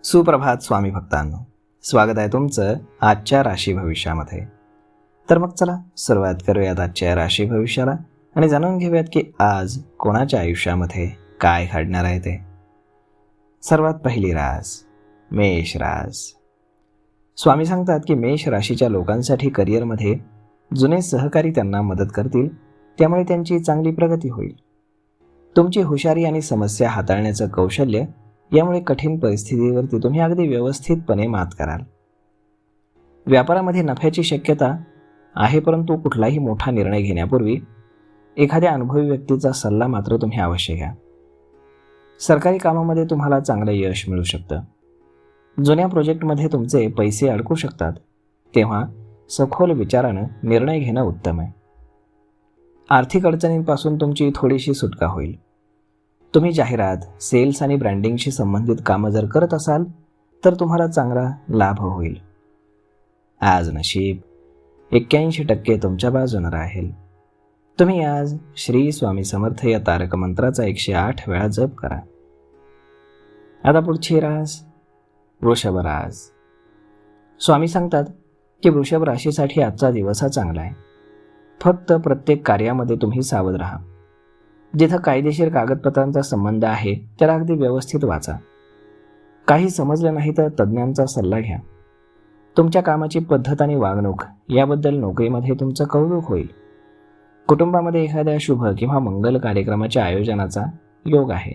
सुप्रभात स्वामी भक्तांनो, स्वागत आहे तुमचं आजच्या राशी भविष्यामध्ये. तर मग चला सुरुवात करूयात आजच्या राशी भविष्याला आणि जाणून घेऊयात की आज कोणाच्या आयुष्यामध्ये काय घडणार आहे ते. सर्वात पहिली रास मेष रास. स्वामी सांगतात की मेष राशीच्या लोकांसाठी करिअरमध्ये जुने सहकारी त्यांना मदत करतील, त्यामुळे त्यांची चांगली प्रगती होईल. तुमची हुशारी आणि समस्या हाताळण्याचं कौशल्य यामुळे कठीण परिस्थितीवरती तुम्ही अगदी व्यवस्थितपणे मात कराल. व्यापारामध्ये नफ्याची शक्यता आहे, परंतु कुठलाही मोठा निर्णय घेण्यापूर्वी एखाद्या अनुभवी व्यक्तीचा सल्ला मात्र तुम्ही अवश्य घ्या. सरकारी कामामध्ये तुम्हाला चांगलं यश मिळू शकतं. जुन्या प्रोजेक्टमध्ये तुमचे पैसे अडकू शकतात, तेव्हा सखोल विचारानं निर्णय घेणं उत्तम आहे. आर्थिक अडचणींपासून तुमची थोडीशी सुटका होईल. तुम्ही जाहिरात, सेल्स आणि ब्रँडिंगशी संबंधित कामं जर करत असाल तर तुम्हाला चांगला लाभ होईल. आज नशीब 81% तुमच्या बाजूने राहील. तुम्ही आज श्री स्वामी समर्थ या तारक मंत्राचा 108 वेळा जप करा. आता पुढची रास वृषभ रास. स्वामी सांगतात की वृषभ राशीसाठी आजचा दिवस हा चांगला आहे. फक्त प्रत्येक कार्यामध्ये तुम्ही सावध राहा. जिथं कायदेशीर कागदपत्रांचा संबंध आहे त्याला अगदी व्यवस्थित वाचा. काही समजलं नाही तर तज्ज्ञांचा सल्ला घ्या. तुमच्या कामाची पद्धत आणि वागणूक याबद्दल नोकरीमध्ये तुमचं कौतुक होईल. कुटुंबामध्ये एखाद्या शुभ किंवा मंगल कार्यक्रमाच्या आयोजनाचा योग आहे.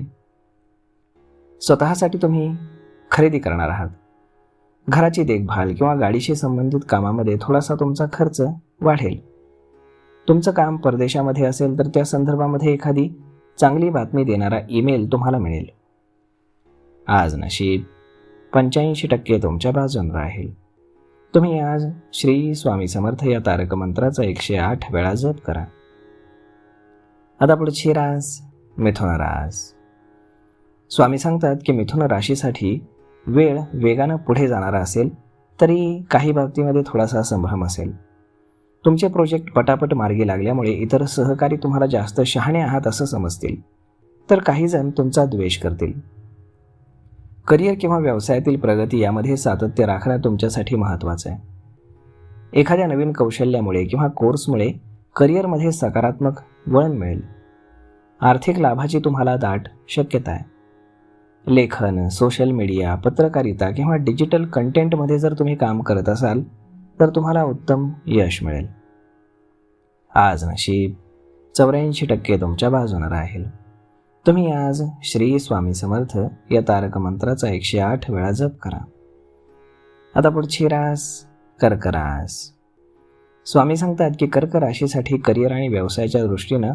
स्वतःसाठी तुम्ही खरेदी करणार आहात. घराची देखभाल किंवा गाडीशी संबंधित कामामध्ये थोडासा तुमचा खर्च वाढेल. तुमचं काम परदेशामध्ये असेल तर त्या संदर्भामध्ये एखादी चांगली बातमी देणारा ईमेल तुम्हाला मिळेल. आज नशीब 85% तुमच्या बाजूने राहील. तुम्ही आज श्री स्वामी समर्थ या तारक मंत्राचा 108 वेळा जप करा. आता पुढची रास मिथुन रास. स्वामी सांगतात की मिथुन राशीसाठी वेळ वेगानं पुढे जाणारा असेल तरी काही बाबतीमध्ये थोडासा संभ्रम असेल. तुमचे प्रोजेक्ट पटापट मार्गी लागल्यामुळे इतर सहकारी तुम्हाला जास्त शहाणे आहात असं समजतील, तर काही जण तुमचा द्वेष करतील. करिअर किंवा व्यवसायातील प्रगती यामध्ये सातत्य राखणं तुमच्यासाठी महत्त्वाचं आहे. एखाद्या नवीन कौशल्यामुळे किंवा कोर्समुळे करिअरमध्ये सकारात्मक वळण मिळेल. आर्थिक लाभाची तुम्हाला दाट शक्यता आहे. लेखन, सोशल मीडिया, पत्रकारिता किंवा डिजिटल कंटेंटमध्ये जर तुम्ही काम करत असाल तर तुम्हाला उत्तम यश मिळेल. आज नशीब 84% तुमच्या बाजूने राहील. तुम्ही आज श्री स्वामी समर्थ या तारक मंत्राचा 108 वेळा जप करा. आता पुढची रास कर्क रास. स्वामी सांगतात की कर्क राशीसाठी करिअर आणि व्यवसायाच्या दृष्टीनं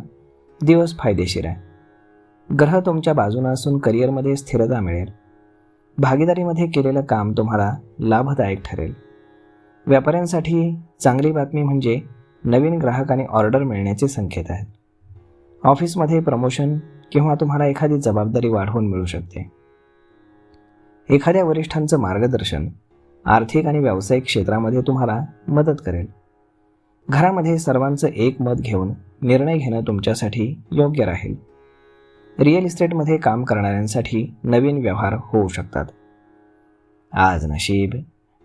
दिवस फायदेशीर आहे. ग्रह तुमच्या बाजूने असून करिअरमध्ये स्थिरता मिळेल. भागीदारीमध्ये केलेलं काम तुम्हाला लाभदायक ठरेल. व्यापाऱ्यांसाठी चांगली बातमी म्हणजे नवीन ग्राहक आणि ऑर्डर मिळण्याचे संकेत आहेत. ऑफिसमध्ये प्रमोशन किंवा तुम्हाला एखादी जबाबदारी वाढवून मिळू शकते. एखाद्या वरिष्ठांचं मार्गदर्शन आर्थिक आणि व्यावसायिक क्षेत्रामध्ये तुम्हाला मदत करेल. घरामध्ये सर्वांचं एक मत घेऊन निर्णय घेणं तुमच्यासाठी योग्य राहील. रिअल इस्टेटमध्ये काम करणाऱ्यांसाठी नवीन व्यवहार होऊ शकतात. आज नशीब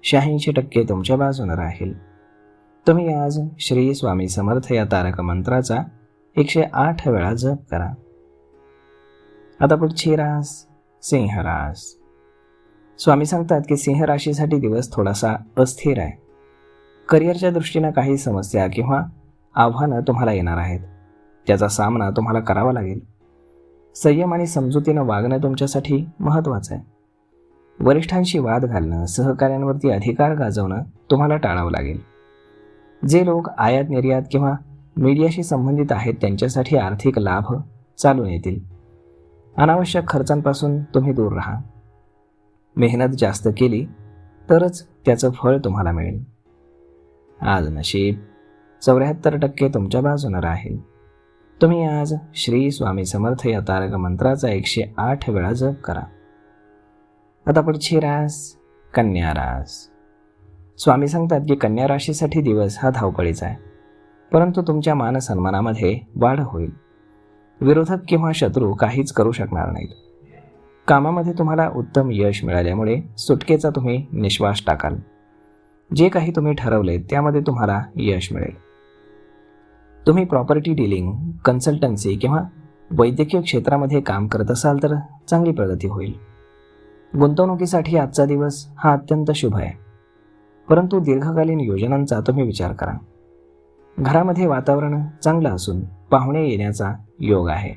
86% तुमच्या बाजूने राहील. तुम्ही आज श्री स्वामी समर्थ या तारक मंत्राचा 108 वेळा जप करा. आता पुढची रास सिंह रास. स्वामी सांगतात की सिंह राशीसाठी दिवस थोडासा अस्थिर आहे. करिअरच्या दृष्टीनं काही समस्या किंवा आव्हानं तुम्हाला येणार आहेत. त्याचा सामना तुम्हाला करावा लागेल. संयम आणि समजुतीनं वागणं तुमच्यासाठी महत्त्वाचं आहे. वरिष्ठांशी वाद घालणं, सहकाऱ्यांवरती अधिकार गाजवणं तुम्हाला टाळावं लागेल. जे लोक आयात निर्यात किंवा मीडियाशी संबंधित आहेत त्यांच्यासाठी आर्थिक लाभ चालून येतील. अनावश्यक खर्चांपासून तुम्ही दूर राहा. मेहनत जास्त केली तरच त्याचं फळ तुम्हाला मिळेल. आज नशीब 74% तुमच्या बाजूने राहील. तुम्ही आज श्री स्वामी समर्थ या तारक मंत्राचा 108 वेळा जप करा. आता पुढची रास कन्या रास. स्वामी सांगतात की कन्या राशीसाठी दिवस हा धावपळीचा आहे, परंतु तुमच्या मानसन्मानामध्ये वाढ होईल. विरोधक किंवा शत्रू काहीच करू शकणार नाहीत. कामामध्ये तुम्हाला उत्तम यश मिळाल्यामुळे सुटकेचा तुम्ही निश्वास टाकाल. जे काही तुम्ही ठरवले त्यामध्ये तुम्हाला यश मिळेल. तुम्ही प्रॉपर्टी डीलिंग, कन्सल्टन्सी किंवा वैद्यकीय क्षेत्रामध्ये काम करत असाल तर चांगली प्रगती होईल. गुंतवणुकीसाठी आजचा दिवस हा अत्यंत शुभ आहे, परंतु दीर्घकालीन योजनांचा तुम्ही विचार करा. घरामध्ये वातावरण चांगलं असून पाहुणे येण्याचा योग आहे.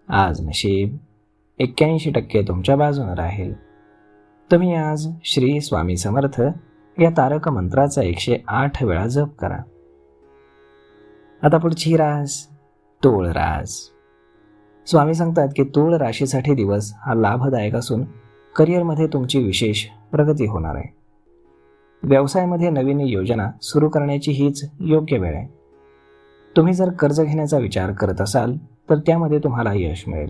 आज नशीब 81% तुमच्या बाजूने राहील. तुम्ही आज श्री स्वामी समर्थ या तारक मंत्राचा 108 वेळा जप करा. आता पुढची रास तूळ रास. स्वामी सांगतात की तूळ राशीसाठी दिवस हा लाभदायक असून करिअरमध्ये तुमची विशेष प्रगती होणार आहे. व्यवसायामध्ये नवीन योजना सुरू करण्याची हीच योग्य वेळ आहे. तुम्ही जर कर्ज घेण्याचा विचार करत असाल तर त्यामध्ये तुम्हाला यश मिळेल.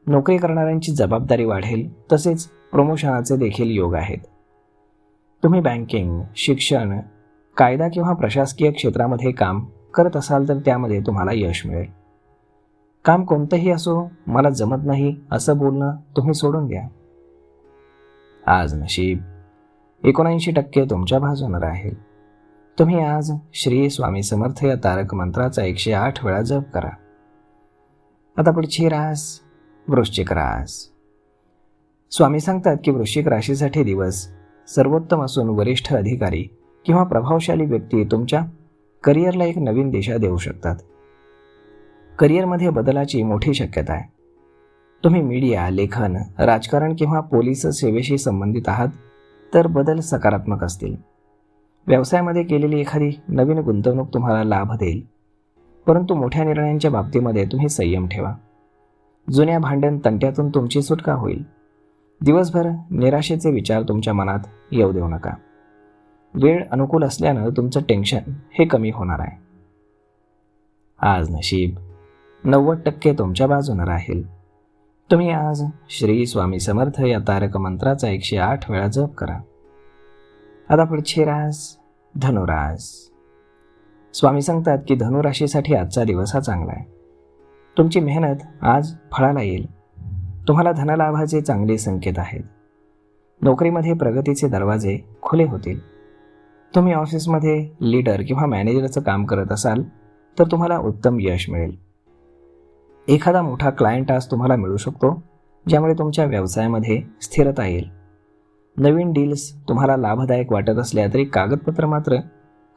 नोकरी करणाऱ्यांची जबाबदारी वाढेल, तसेच प्रमोशनाचे देखील योग आहेत. तुम्ही बँकिंग, शिक्षण, कायदा किंवा प्रशासकीय क्षेत्रामध्ये काम करत असाल तर त्यामध्ये तुम्हाला यश मिळेल. काम कोणतंही असो, मला जमत नाही असं बोलणं तुम्ही सोडून द्या. आज नशीब 79% तुमच्या बाजूने राहील. तुम्ही आज श्री स्वामी समर्थ या तारक मंत्राचा 108 वेळा जप करा. आता पुढची रास वृश्चिक रास. स्वामी सांगतात की वृश्चिक राशीसाठी दिवस सर्वोत्तम असून वरिष्ठ अधिकारी किंवा प्रभावशाली व्यक्ती तुमच्या करिअरला एक नवीन दिशा देऊ शकतात. करिअरमध्ये बदलाची मोठी शक्यता आहे. तुम्ही मीडिया, लेखन, राजकारण किंवा पोलीस सेवेशी संबंधित आहात तर बदल सकारात्मक असतील. व्यवसायामध्ये केलेली एखादी नवीन गुंतवणूक तुम्हाला लाभ देईल, परंतु मोठ्या निर्णयांच्या बाबतीमध्ये तुम्ही संयम ठेवा. जुन्या भांडण तंट्यातून तुमची सुटका होईल. दिवसभर निराशेचे विचार तुमच्या मनात येऊ देऊ नका. वेळ अनुकूल असल्यानं तुमचं टेन्शन हे कमी होणार आहे. आज नशीब 90% तुमच्या बाजूने राहील. तुम्ही आज श्री स्वामी समर्थ या तारक मंत्राचा 108 वेळा जप करा. आता पुढची रास धनुरास. स्वामी सांगतात की धनुराशीसाठी आजचा दिवस हा चांगला आहे. तुमची मेहनत आज फळाला येईल. तुम्हाला धनलाभाचे चांगले संकेत आहेत. नोकरीमध्ये प्रगतीचे दरवाजे खुले होतील. तुम्ही ऑफिसमध्ये लीडर किंवा मॅनेजरचं काम करत असाल तर तुम्हाला उत्तम यश मिळेल. एखादा मोठा क्लायंट आज तुम्हाला मिळू शकतो, ज्यामुळे तुमच्या व्यवसायामध्ये स्थिरता येईल. नवीन डील्स तुम्हाला लाभदायक वाटत असल्या तरी कागदपत्र मात्र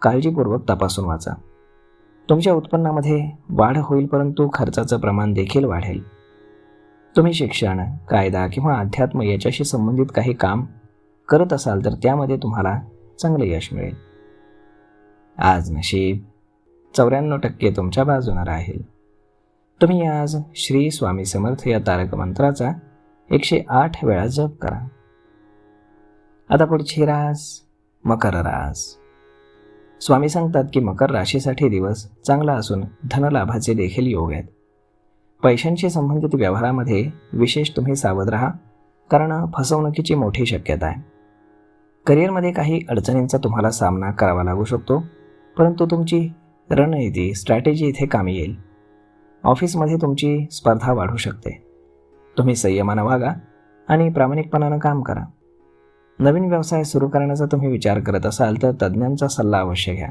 काळजीपूर्वक तपासून वाचा. तुमच्या उत्पन्नामध्ये वाढ होईल, परंतु खर्चाचं प्रमाण देखील वाढेल. तुम्ही शिक्षण, कायदा किंवा अध्यात्म याच्याशी संबंधित काही काम करत असाल तर त्यामध्ये तुम्हाला चांगले यश मिळेल. आज नशीब 94% तुमच्या बाजूने राहील. तुम्ही आज श्री स्वामी समर्थ या तारक मंत्राचा 108 वेळा जप करा. आता पुढची रास मकर रास. स्वामी सांगतात की मकर राशीसाठी दिवस चांगला असून धनलाभाचे देखील योग आहेत. पैशांशी संबंधित व्यवहारामध्ये विशेष तुम्ही सावध राहा, कारण फसवणुकीची मोठी शक्यता आहे. करिअरमध्ये काही अडचणींचा तुम्हाला सामना करावा लागू शकतो, परंतु तुमची रणनीती, स्ट्रॅटेजी इथे कामी येईल. ऑफिसमध्ये तुमची स्पर्धा वाढू शकते. तुम्ही संयमानं वागा आणि प्रामाणिकपणानं काम करा. नवीन व्यवसाय सुरू करण्याचा तुम्ही विचार करत असाल तर तज्ज्ञांचा सल्ला अवश्य घ्या.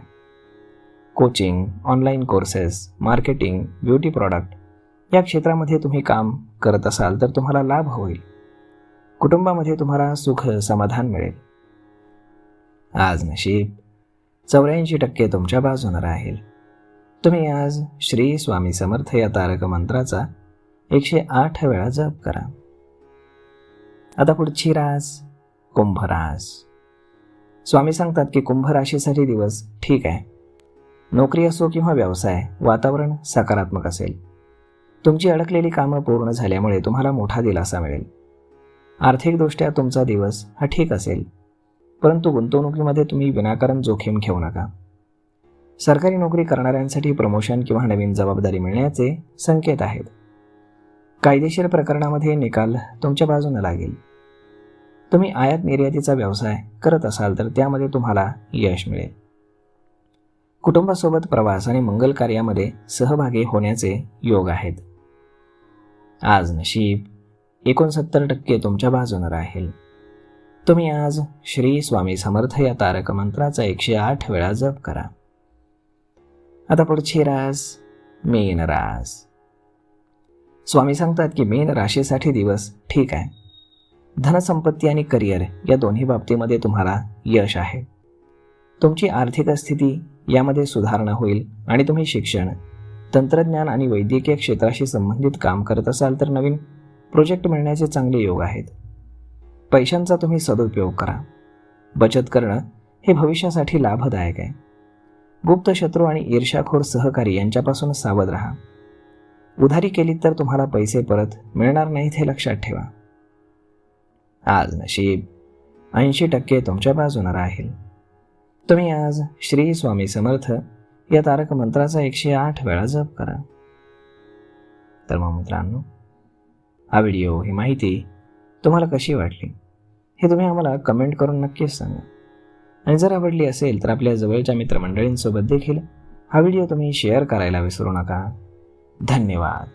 Coaching, online courses, marketing, beauty product या क्षेत्रामध्ये तुम्ही काम करत असाल तर तुम्हाला लाभ होईल. कुटुंबामध्ये तुम्हाला सुख, समाधान मिळेल. आज नशीब 84% तुमच्या बाजूने राहील. तुम्ही आज श्री स्वामी समर्थ या तारक मंत्राचा 108 वेळा जप करा. आता पुढची रास कुंभ रास. स्वामी सांगतात की कुंभ राशीसाठी दिवस ठीक आहे. नोकरी असो किंवा व्यवसाय, वातावरण सकारात्मक असेल. तुमची अडकलेली कामं पूर्ण झाल्यामुळे तुम्हाला मोठा दिलासा मिळेल. आर्थिकदृष्ट्या तुमचा दिवस हा ठीक असेल, परंतु गुंतवणुकीमध्ये तुम्ही विनाकारण जोखीम घेऊ नका. सरकारी नोकरी करणाऱ्यांसाठी प्रमोशन किंवा नवीन जबाबदारी मिळण्याचे संकेत आहेत. कायदेशीर प्रकरणामध्ये निकाल तुमच्या बाजूने लागेल. तुम्ही आयात निर्यातीचा व्यवसाय करत असाल तर त्यामध्ये तुम्हाला यश मिळेल. कुटुंबासोबत प्रवास आणि मंगल कार्यामध्ये सहभागी होण्याचे योग आहेत. आज नशीब 69% तुमच्या बाजूने राहील. तुम्ही आज श्री स्वामी समर्थ या तारक मंत्राचा 108 वेळा जप करा. आता पुढची रास मीन रास. स्वामी सांगतात की मीन राशीसाठी दिवस ठीक आहे. धनसंपत्ती आणि करिअर या दोन्ही बाबतीमध्ये तुम्हाला यश आहे. तुमची आर्थिक स्थिती यामध्ये सुधारणा होईल आणि तुम्ही शिक्षण, तंत्रज्ञान आणि वैद्यकीय क्षेत्राशी संबंधित काम करत असाल तर नवीन प्रोजेक्ट मिळण्याचे चांगले योग आहेत. पैशांचा तुम्ही सदुपयोग करा. बचत करणं हे भविष्यासाठी लाभदायक आहे. गुप्त शत्रू आणि ईर्ष्याखोर सहकारी यांच्यापासून सावध राहा. उधारी केली तर तुम्हाला पैसे परत मिळणार नाहीत हे लक्षात ठेवा. आज नशीब 80% तुमच्या बाजूने राहील. तुम्ही आज श्री स्वामी समर्थ या तारक मंत्राचा 108 वेळा जप करा. तर मग मित्रांनो, हा व्हिडिओ, ही माहिती तुम्हाला कशी वाटली हे तुम्ही आम्हाला कमेंट करून नक्कीच सांगा. आणि जर आवडली असेल तर आपल्या जवळच्या मित्रमंडळींसोबत देखील हा व्हिडिओ तुम्ही शेअर करायला विसरू नका. धन्यवाद.